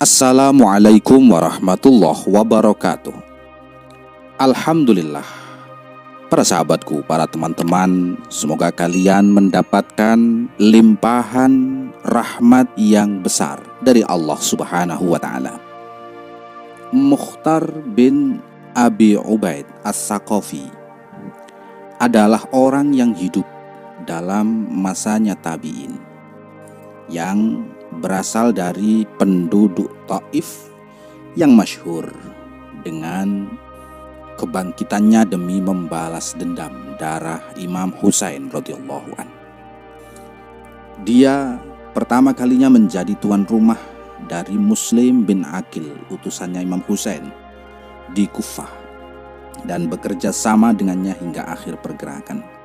Assalamualaikum warahmatullahi wabarakatuh. Alhamdulillah, para sahabatku, para teman-teman, semoga kalian mendapatkan limpahan rahmat yang besar dari Allah Subhanahu wa Ta'ala. Mukhtar bin Abi Ubaid As-Saqafi adalah orang yang hidup dalam masanya tabi'in, yang berasal dari penduduk Taif yang masyhur dengan kebangkitannya demi membalas dendam darah Imam Husain radhiyallahu an. Dia pertama kalinya menjadi tuan rumah dari Muslim bin Aqil, utusannya Imam Husain di Kufah, dan bekerja sama dengannya hingga akhir pergerakan.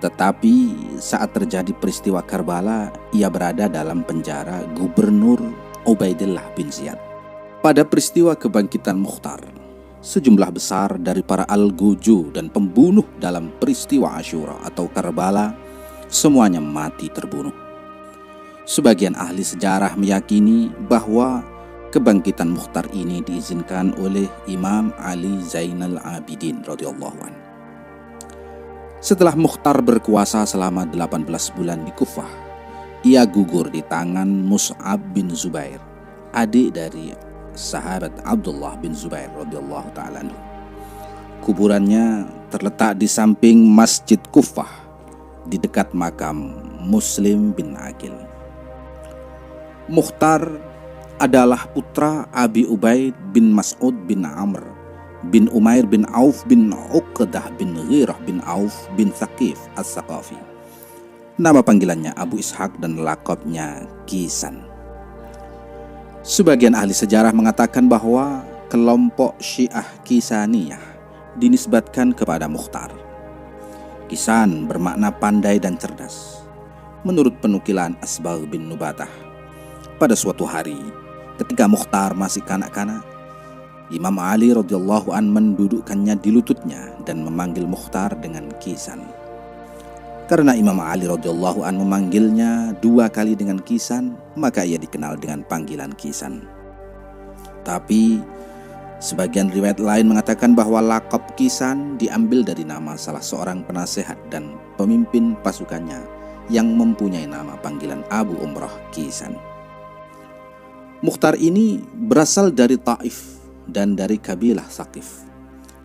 Tetapi saat terjadi peristiwa Karbala, ia berada dalam penjara Gubernur Ubaidillah bin Ziyad. Pada peristiwa kebangkitan Mukhtar, sejumlah besar dari para al-Guju dan pembunuh dalam peristiwa Asyura atau Karbala semuanya mati terbunuh. Sebagian ahli sejarah meyakini bahwa kebangkitan Mukhtar ini diizinkan oleh Imam Ali Zainal Abidin radhiyallahu anhu. Setelah Mukhtar berkuasa selama 18 bulan di Kufah, ia gugur di tangan Mus'ab bin Zubair, adik dari sahabat Abdullah bin Zubair radhiyallahu ta'ala anhu. Kuburannya terletak di samping Masjid Kufah, di dekat makam Muslim bin Aqil. Mukhtar adalah putra Abi Ubaid bin Mas'ud bin Amr bin Umair bin Auf bin Uqdah bin Ghirah bin Auf bin Thaqif As-Saqafi. Nama panggilannya Abu Ishaq dan lakabnya Kisan. Sebagian ahli sejarah mengatakan bahwa kelompok Syiah Kisaniyah dinisbatkan kepada Mukhtar. Kisan bermakna pandai dan cerdas. Menurut penukilan Asbagh bin Nubatah, pada suatu hari ketika Mukhtar masih kanak-kanak, Imam Ali radhiyallahu an mendudukkannya di lututnya dan memanggil Mukhtar dengan Kisan. Karena Imam Ali radhiyallahu an memanggilnya 2 kali dengan Kisan, maka ia dikenal dengan panggilan Kisan. Tapi sebagian riwayat lain mengatakan bahwa lakab Kisan diambil dari nama salah seorang penasehat dan pemimpin pasukannya yang mempunyai nama panggilan Abu Umrah Kisan. Mukhtar ini berasal dari Taif dan dari kabilah Saqif.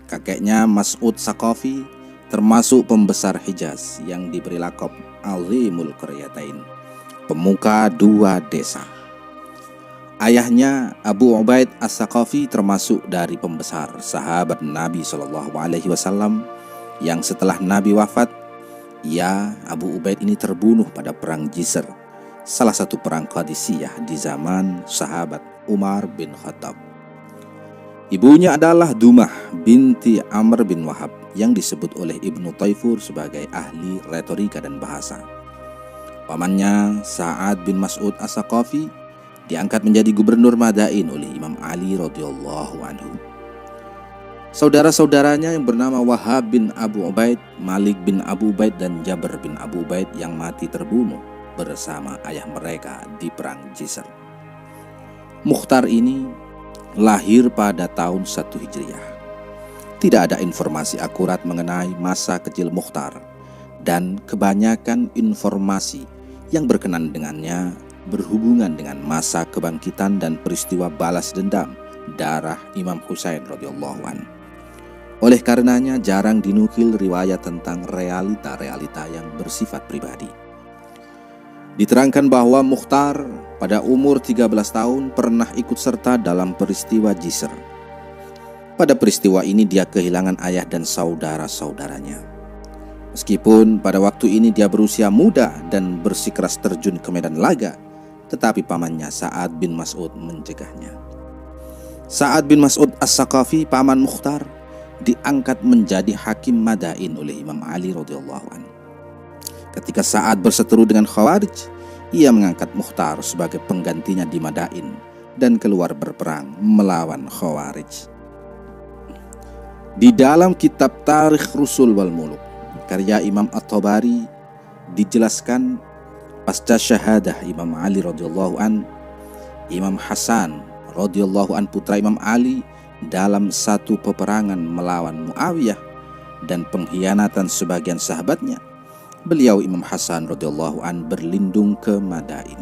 Kakeknya Mas'ud Saqafi termasuk pembesar Hijaz yang diberi lakab Azimul Qaryatain, pemuka 2 desa. Ayahnya Abu Ubaid As-Saqafi termasuk dari pembesar sahabat Nabi SAW yang setelah Nabi wafat, Abu Ubaid ini terbunuh pada perang Jisr, salah satu perang Qadisiyah di zaman sahabat Umar bin Khattab. Ibunya adalah Dumah binti Amr bin Wahab yang disebut oleh Ibnu Taifur sebagai ahli retorika dan bahasa. Pamannya Sa'ad bin Mas'ud As-Saqafi diangkat menjadi gubernur Madain oleh Imam Ali radhiyallahu anhu. Saudara-saudaranya yang bernama Wahab bin Abu Ubaid, Malik bin Abu Ubaid dan Jabir bin Abu Ubaid yang mati terbunuh bersama ayah mereka di perang Jisr. Mukhtar ini lahir pada tahun 1 Hijriah. Tidak ada informasi akurat mengenai masa kecil Mukhtar, dan kebanyakan informasi yang berkenan dengannya berhubungan dengan masa kebangkitan dan peristiwa balas dendam darah Imam Husain radhiyallahu an. Oleh karenanya jarang dinukil riwayat tentang realita-realita yang bersifat pribadi. Diterangkan bahwa Mukhtar pada umur 13 tahun pernah ikut serta dalam peristiwa Jisr. Pada peristiwa ini dia kehilangan ayah dan saudara-saudaranya. Meskipun pada waktu ini dia berusia muda dan bersikeras terjun ke medan laga, tetapi pamannya Sa'ad bin Mas'ud mencegahnya. Sa'ad bin Mas'ud As-Saqafi, paman Mukhtar, diangkat menjadi hakim Madain oleh Imam Ali radhiyallahu anhu. Ketika Sa'ad berseteru dengan Khawarij, ia mengangkat Mukhtar sebagai penggantinya di Madain dan keluar berperang melawan Khawarij. Di dalam kitab Tarikh Rusul wal Muluk, karya Imam At-Tabari, dijelaskan pasca syahadah Imam Ali radhiyallahu an, Imam Hasan radhiyallahu an putra Imam Ali dalam satu peperangan melawan Muawiyah dan pengkhianatan sebagian sahabatnya, beliau Imam Hasan radhiyallahu an berlindung ke Madain.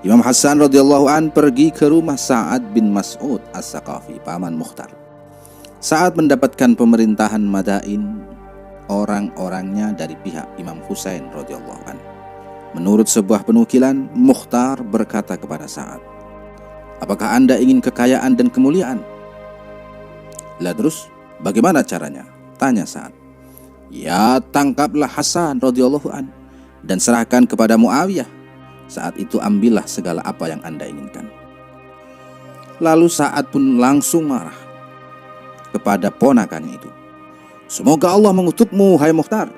Imam Hasan radhiyallahu an pergi ke rumah Sa'ad bin Mas'ud As-Saqafi, paman Mukhtar. Saat mendapatkan pemerintahan Madain, orang-orangnya dari pihak Imam Husain radhiyallahu an. Menurut sebuah penukilan, Mukhtar berkata kepada Sa'ad, "Apakah Anda ingin kekayaan dan kemuliaan?" "Lah terus bagaimana caranya?" tanya Sa'ad. "Ya, tangkaplah Hasan radhiyallahu an dan serahkan kepada Muawiyah. Saat itu ambillah segala apa yang Anda inginkan." Lalu Sa'ad pun langsung marah kepada ponakannya itu. "Semoga Allah mengutukmu, hai Mukhtar.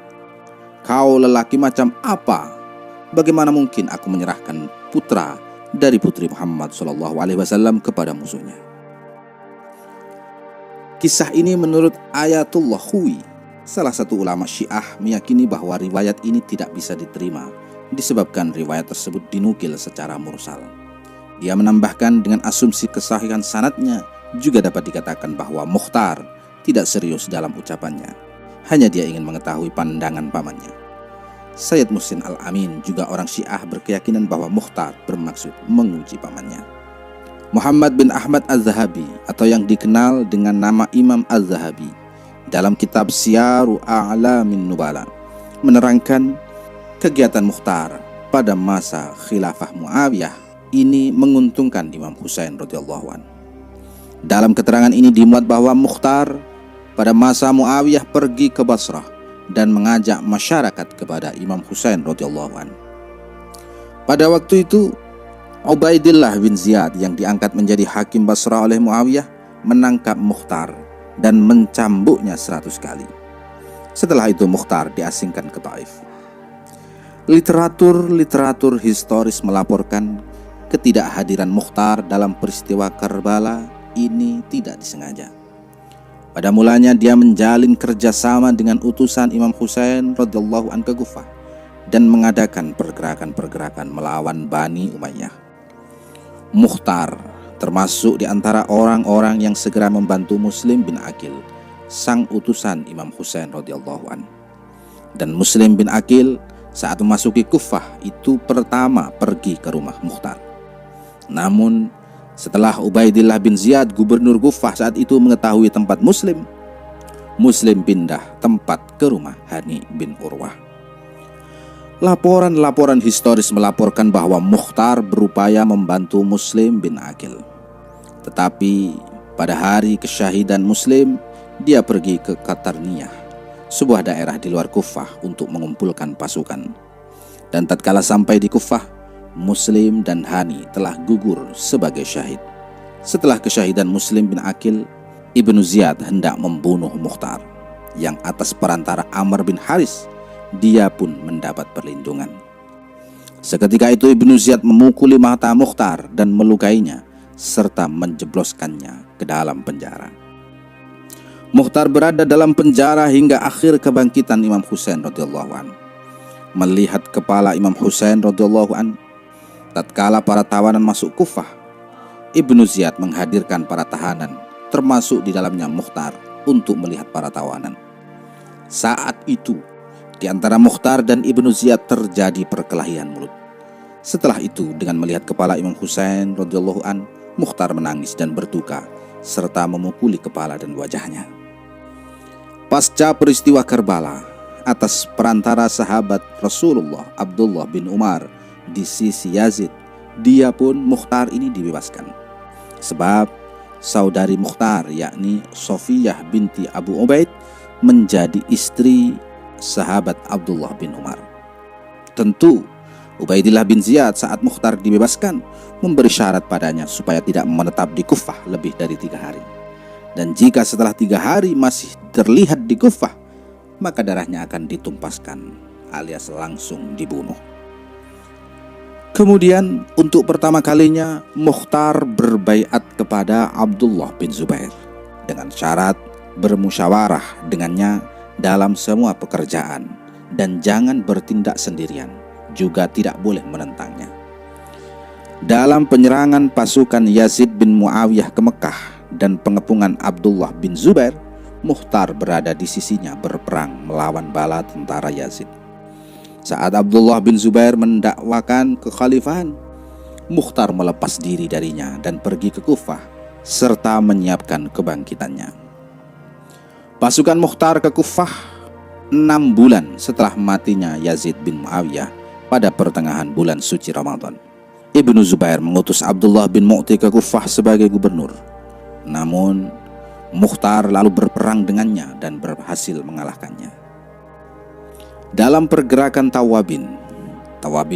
Kau lelaki macam apa? Bagaimana mungkin aku menyerahkan putra dari putri Muhammad SAW kepada musuhnya?" Kisah ini menurut Ayatullah Khuwi, salah satu ulama Syiah, meyakini bahwa riwayat ini tidak bisa diterima disebabkan riwayat tersebut dinukil secara mursal. Dia menambahkan dengan asumsi kesahihan sanadnya juga dapat dikatakan bahwa Mukhtar tidak serius dalam ucapannya, hanya dia ingin mengetahui pandangan pamannya. Sayyid Muhsin Al-Amin, juga orang Syiah, berkeyakinan bahwa Mukhtar bermaksud menguji pamannya. Muhammad bin Ahmad Az-Zahabi atau yang dikenal dengan nama Imam Az-Zahabi dalam kitab Syiaru A'lamin Nubala menerangkan kegiatan Mukhtar pada masa khilafah Muawiyah ini menguntungkan Imam Husain radhiyallahu an. Dalam keterangan ini dimuat bahwa Mukhtar pada masa Muawiyah pergi ke Basrah dan mengajak masyarakat kepada Imam Husain radhiyallahu an. Pada waktu itu Ubaidillah bin Ziyad yang diangkat menjadi hakim Basrah oleh Muawiyah menangkap Mukhtar dan mencambuknya 100 kali. Setelah itu Mukhtar diasingkan ke Taif. Literatur historis melaporkan ketidakhadiran Mukhtar dalam peristiwa Karbala ini tidak disengaja. Pada mulanya dia menjalin kerjasama dengan utusan Imam Husain radhiyallahu an ke Kufah dan mengadakan pergerakan-pergerakan melawan Bani Umayyah. Mukhtar termasuk di antara orang-orang yang segera membantu Muslim bin Aqil, sang utusan Imam Husain radhiyallahu an. Dan Muslim bin Aqil saat memasuki Kufah itu pertama pergi ke rumah Mukhtar. Namun setelah Ubaidillah bin Ziyad, gubernur Kufah saat itu, mengetahui tempat Muslim pindah tempat ke rumah Hani bin Urwah. Laporan-laporan historis melaporkan bahwa Mukhtar berupaya membantu Muslim bin Aqil. Tetapi pada hari kesyahidan Muslim, dia pergi ke Qatarniyah, sebuah daerah di luar Kufah, untuk mengumpulkan pasukan. Dan tatkala sampai di Kufah, Muslim dan Hani telah gugur sebagai syahid. Setelah kesyahidan Muslim bin Aqil, Ibnu Ziyad hendak membunuh Mukhtar, yang atas perantara Amr bin Haris dia pun mendapat perlindungan. Seketika itu Ibnu Ziyad memukuli mata Mukhtar dan melukainya serta menjebloskannya ke dalam penjara. Mukhtar berada dalam penjara hingga akhir kebangkitan Imam Husain radhiyallahu an. Melihat kepala Imam Husain radhiyallahu an, tatkala para tawanan masuk Kufah, Ibnu Ziyad menghadirkan para tahanan, termasuk di dalamnya Mukhtar, untuk melihat para tawanan. Saat itu di antara Mukhtar dan Ibnu Ziyad terjadi perkelahian mulut. Setelah itu, dengan melihat kepala Imam Husain radhiyallahu an, Mukhtar menangis dan berduka serta memukuli kepala dan wajahnya. Pasca peristiwa Karbala, atas perantara sahabat Rasulullah Abdullah bin Umar di sisi Yazid, dia pun Mukhtar ini dibebaskan. Sebab saudari Mukhtar, yakni Sofiyah binti Abu Ubaid, menjadi istri sahabat Abdullah bin Umar. Tentu Ubaidillah bin Ziyad saat Mukhtar dibebaskan memberi syarat padanya supaya tidak menetap di Kufah lebih dari 3 hari. Dan jika setelah 3 hari masih terlihat di Kufah, maka darahnya akan ditumpaskan alias langsung dibunuh. Kemudian untuk pertama kalinya Mukhtar berbaiat kepada Abdullah bin Zubair dengan syarat bermusyawarah dengannya dalam semua pekerjaan dan jangan bertindak sendirian, juga tidak boleh menentangnya. Dalam penyerangan pasukan Yazid bin Muawiyah ke Mekah dan pengepungan Abdullah bin Zubair, Mukhtar berada di sisinya berperang melawan bala tentara Yazid. Saat Abdullah bin Zubair mendakwakan kekhalifahan, Mukhtar melepas diri darinya dan pergi ke Kufah serta menyiapkan kebangkitannya. Pasukan Mukhtar ke Kufah 6 bulan setelah matinya Yazid bin Muawiyah pada pertengahan bulan suci Ramadan. Ibnu Zubair mengutus Abdullah bin Mu'ti ke Kufah sebagai gubernur. Namun Mukhtar lalu berperang dengannya dan berhasil mengalahkannya. Dalam pergerakan Tawabin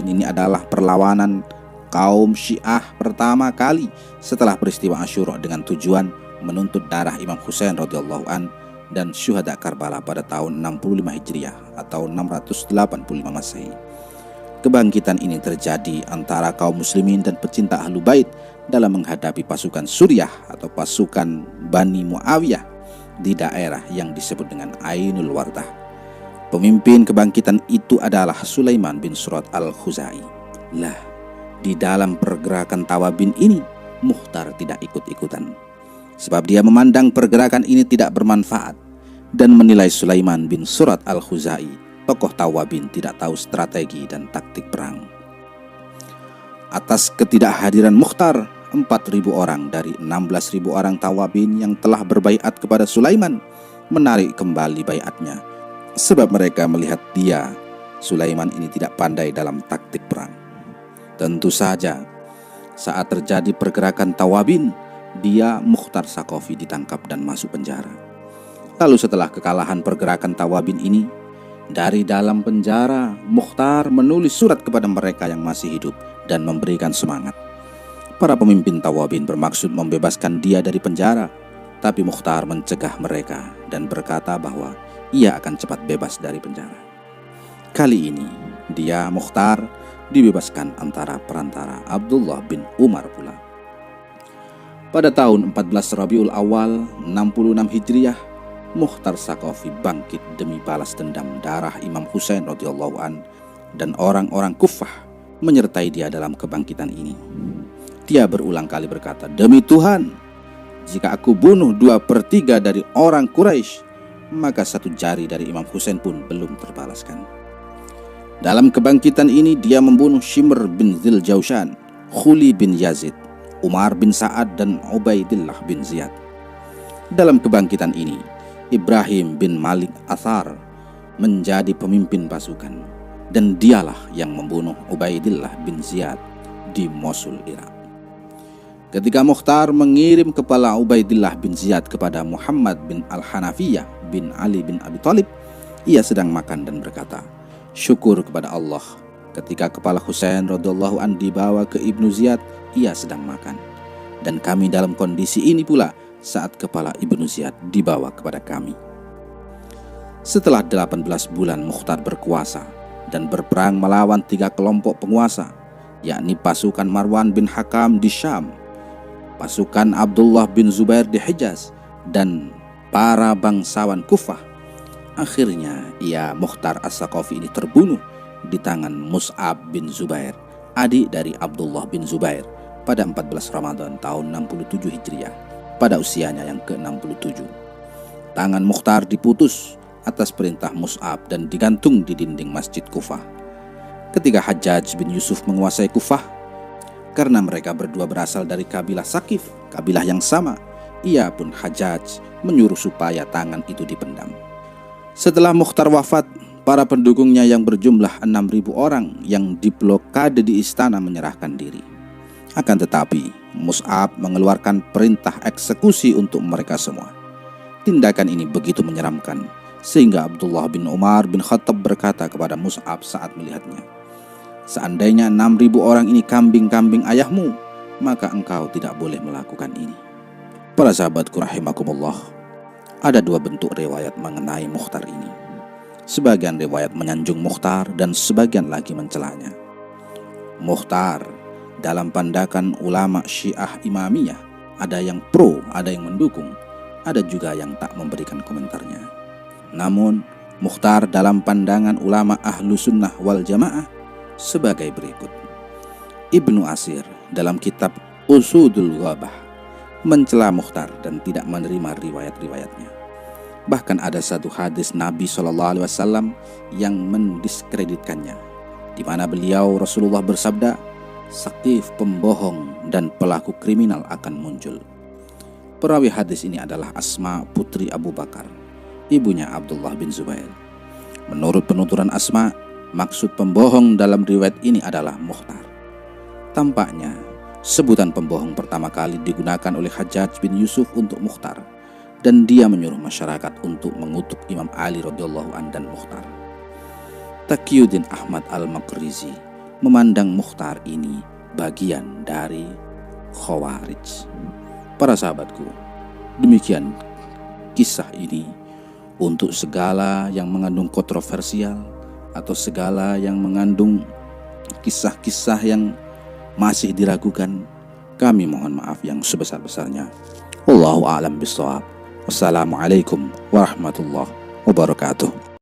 ini adalah perlawanan kaum Syiah pertama kali setelah peristiwa Asyura dengan tujuan menuntut darah Imam Husain radhiyallahu an dan syuhada Karbala pada tahun 65 Hijriah atau 685 Masehi. Kebangkitan ini terjadi antara kaum muslimin dan pecinta Ahlul Bait dalam menghadapi pasukan Suriah atau pasukan Bani Muawiyah di daerah yang disebut dengan Ainul Wardah. Pemimpin kebangkitan itu adalah Sulaiman bin Surat al-Khuzai. Lah, di dalam pergerakan Tawabin ini Mukhtar tidak ikut-ikutan, sebab dia memandang pergerakan ini tidak bermanfaat dan menilai Sulaiman bin Surat al-Khuzai, tokoh Tawabin, tidak tahu strategi dan taktik perang. Atas ketidakhadiran Mukhtar, 4.000 orang dari 16.000 orang Tawabin yang telah berbaiat kepada Sulaiman menarik kembali baiatnya, sebab mereka melihat Sulaiman ini tidak pandai dalam taktik perang. Tentu saja saat terjadi pergerakan Tawabin, Mukhtar Saqafi ditangkap dan masuk penjara. Lalu setelah kekalahan pergerakan Tawabin ini, dari dalam penjara Mukhtar menulis surat kepada mereka yang masih hidup dan memberikan semangat. Para pemimpin Tawabin bermaksud membebaskan dia dari penjara, tapi Mukhtar mencegah mereka dan berkata bahwa ia akan cepat bebas dari penjara. Kali ini Mukhtar dibebaskan antara perantara Abdullah bin Umar pula. Pada tahun 14 Rabiul Awal 66 Hijriah, Mukhtar Saqafi bangkit demi balas dendam darah Imam Husain radhiyallahu an, dan orang-orang Kufah menyertai dia dalam kebangkitan ini. Dia berulang kali berkata, "Demi Tuhan, jika aku bunuh 2/3 dari orang Quraisy, maka 1 jari dari Imam Husain pun belum terbalaskan." Dalam kebangkitan ini dia membunuh Shimr bin Dzil Jaushan, Khuli bin Yazid, Umar bin Sa'ad dan Ubaidillah bin Ziyad. Dalam kebangkitan ini Ibrahim bin Malik Athar menjadi pemimpin pasukan, dan dialah yang membunuh Ubaidillah bin Ziyad di Mosul, Irak. Ketika Mukhtar mengirim kepala Ubaidillah bin Ziyad kepada Muhammad bin Al-Hanafiyah bin Ali bin Abi Thalib, ia sedang makan dan berkata, "Syukur kepada Allah, ketika kepala Husain radhiyallahu an dibawa ke Ibnu Ziyad, ia sedang makan. Dan kami dalam kondisi ini pula saat kepala Ibnu Ziyad dibawa kepada kami." Setelah 18 bulan Mukhtar berkuasa dan berperang melawan 3 kelompok penguasa, yakni pasukan Marwan bin Hakam di Syam, pasukan Abdullah bin Zubair di Hijaz, dan para bangsawan Kufah, akhirnya Mukhtar As-Saqafi ini terbunuh di tangan Mus'ab bin Zubair, adik dari Abdullah bin Zubair, pada 14 Ramadan tahun 67 Hijriah, pada usianya yang ke-67. Tangan Mukhtar diputus atas perintah Mus'ab dan digantung di dinding Masjid Kufah. Ketika Hajjaj bin Yusuf menguasai Kufah, karena mereka berdua berasal dari kabilah Saqif, kabilah yang sama, ia pun Hajjaj menyuruh supaya tangan itu dipendam. Setelah Mukhtar wafat, para pendukungnya yang berjumlah 6.000 orang yang diblokade di istana menyerahkan diri. Akan tetapi Mus'ab mengeluarkan perintah eksekusi untuk mereka semua. Tindakan ini begitu menyeramkan sehingga Abdullah bin Umar bin Khattab berkata kepada Mus'ab saat melihatnya, "Seandainya 6.000 orang ini kambing-kambing ayahmu, maka engkau tidak boleh melakukan ini." Para sahabatku rahimakumullah, ada 2 bentuk riwayat mengenai Mukhtar ini. Sebagian riwayat menyanjung Mukhtar dan sebagian lagi mencelanya. Mukhtar dalam pandangan ulama Syiah Imamiyah, ada yang pro, ada yang mendukung, ada juga yang tak memberikan komentarnya. Namun Mukhtar dalam pandangan ulama Ahlu Sunnah wal Jamaah sebagai berikut. Ibnu Asir dalam kitab Usudul Ghabah mencela Mukhtar dan tidak menerima riwayat-riwayatnya. Bahkan ada satu hadis Nabi SAW yang mendiskreditkannya, di mana beliau Rasulullah bersabda, "Saqif pembohong dan pelaku kriminal akan muncul." Perawi hadis ini adalah Asma putri Abu Bakar, ibunya Abdullah bin Zubair. Menurut penuturan Asma, maksud pembohong dalam riwayat ini adalah Mukhtar. Tampaknya sebutan pembohong pertama kali digunakan oleh Hajjaj bin Yusuf untuk Mukhtar, dan dia menyuruh masyarakat untuk mengutuk Imam Ali radhiyallahu an dan Mukhtar. Taqiyuddin Ahmad al-Maqrizi memandang Mukhtar ini bagian dari Khawarij. Para sahabatku, demikian kisah ini untuk segala yang mengandung kontroversial atau segala yang mengandung kisah-kisah yang masih diragukan. Kami mohon maaf yang sebesar-besarnya. Wallahu a'lam bishawab. Wassalamualaikum warahmatullahi wabarakatuh.